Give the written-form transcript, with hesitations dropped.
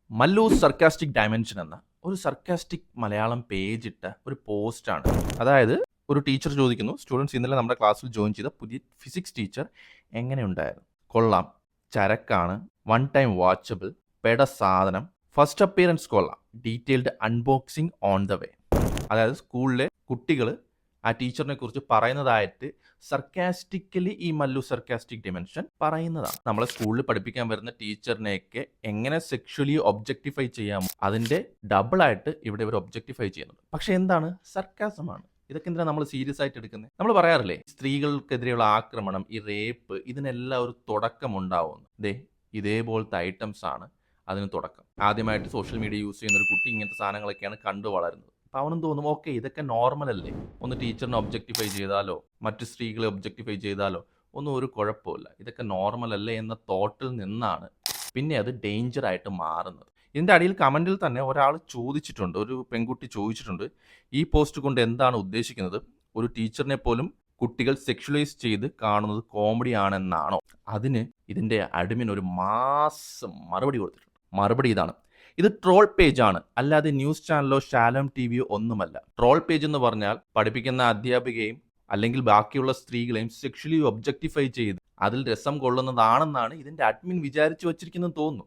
Mallu sarcastic dimension എന്ന ഒരു sarcastic Malayalam page ഇട്ട ഒരു പോസ്റ്റാണ്. അതായത് ഒരു ടീച്ചർ ചോദിക്കുന്നു, സ്റ്റുഡൻസ് ഇന്നലെ നമ്മുടെ ക്ലാസ്സിൽ ജോയിൻ ചെയ്ത പുതിയ ഫിസിക്സ് ടീച്ചർ എങ്ങനെയുണ്ടായിരുന്നു? കൊള്ളാം, ചരക്കാണ്, വൺ ടൈം വാച്ചബിൾ, പെട സാധനം, ഫസ്റ്റ് അപ്പിയറൻസ് കൊള്ളാം, detailed unboxing on the way. അതായത് സ്കൂളിലെ കുട്ടികൾ ആ ടീച്ചറിനെ കുറിച്ച് പറയുന്നതായിട്ട് സർക്കാസ്റ്റിക്കലി ഈ മല്ലു സർക്കാസ്റ്റിക് ഡിമെൻഷൻ പറയുന്നതാണ്. നമ്മളെ സ്കൂളിൽ പഠിപ്പിക്കാൻ വരുന്ന ടീച്ചറിനെയൊക്കെ എങ്ങനെ സെക്ഷലി ഒബ്ജക്ടിഫൈ ചെയ്യാമോ അതിന്റെ ഡബിൾ ആയിട്ട് ഇവിടെ ഇവർ ഒബ്ജക്ടിഫൈ ചെയ്യുന്നുണ്ട്. പക്ഷെ എന്താണ്? സർക്കാസമാണ്. ഇതൊക്കെ എന്തിനാണ് നമ്മൾ സീരിയസ് ആയിട്ട് എടുക്കുന്നത്? നമ്മൾ പറയാറില്ലേ, സ്ത്രീകൾക്കെതിരെയുള്ള ആക്രമണം, ഈ റേപ്പ്, ഇതിനെല്ലാം ഒരു തുടക്കം ഉണ്ടാവുന്നു. ഇതേപോലത്തെ ഐറ്റംസ് ആണ് അതിന് തുടക്കം. ആദ്യമായിട്ട് സോഷ്യൽ മീഡിയ യൂസ് ചെയ്യുന്ന ഒരു കുട്ടി ഇങ്ങനത്തെ സാധനങ്ങളൊക്കെയാണ് കണ്ടു വളരുന്നത്. അപ്പോൾ അവനും തോന്നും, ഓക്കെ, ഇതൊക്കെ നോർമൽ അല്ലേ, ഒന്ന് ടീച്ചറിനെ ഒബ്ജക്ടിഫൈ ചെയ്താലോ മറ്റ് സ്ത്രീകളെ ഒബ്ജക്ടിഫൈ ചെയ്താലോ ഒന്നും ഒരു കുഴപ്പമില്ല, ഇതൊക്കെ നോർമൽ അല്ലേ എന്ന തോട്ടിൽ നിന്നാണ് പിന്നെ അത് ഡേഞ്ചർ ആയിട്ട് മാറുന്നത്. ഇതിൻ്റെ അടിയിൽ കമൻറ്റിൽ തന്നെ ഒരാൾ ചോദിച്ചിട്ടുണ്ട്, ഒരു പെൺകുട്ടി ചോദിച്ചിട്ടുണ്ട്, ഈ പോസ്റ്റ് കൊണ്ട് എന്താണ് ഉദ്ദേശിക്കുന്നത്? ഒരു ടീച്ചറിനെ പോലും കുട്ടികൾ സെക്ഷലൈസ് ചെയ്ത് കാണുന്നത് കോമഡി ആണെന്നാണോ? അതിന് ഇതിൻ്റെ അഡ്മിൻ ഒരു മാസം മറുപടി കൊടുത്തിട്ടുണ്ട്. മറുപടി ഇതാണ്: ഇത് ട്രോൾ പേജ് ആണ്, അല്ലാതെ ന്യൂസ് ചാനലോ ശാലം ടിവിയോ ഒന്നുമല്ല. ട്രോൾ പേജ് എന്ന് പറഞ്ഞാൽ പഠിപ്പിക്കുന്ന അധ്യാപികയും അല്ലെങ്കിൽ ബാക്കിയുള്ള സ്ത്രീകളെയും സെക്ഷലി ഒബ്ജക്ടിഫൈ ചെയ്ത് അതിൽ രസം കൊള്ളുന്നതാണെന്നാണ് ഇതിന്റെ അഡ്മിൻ വിചാരിച്ചു വച്ചിരിക്കുന്നത് തോന്നുന്നു.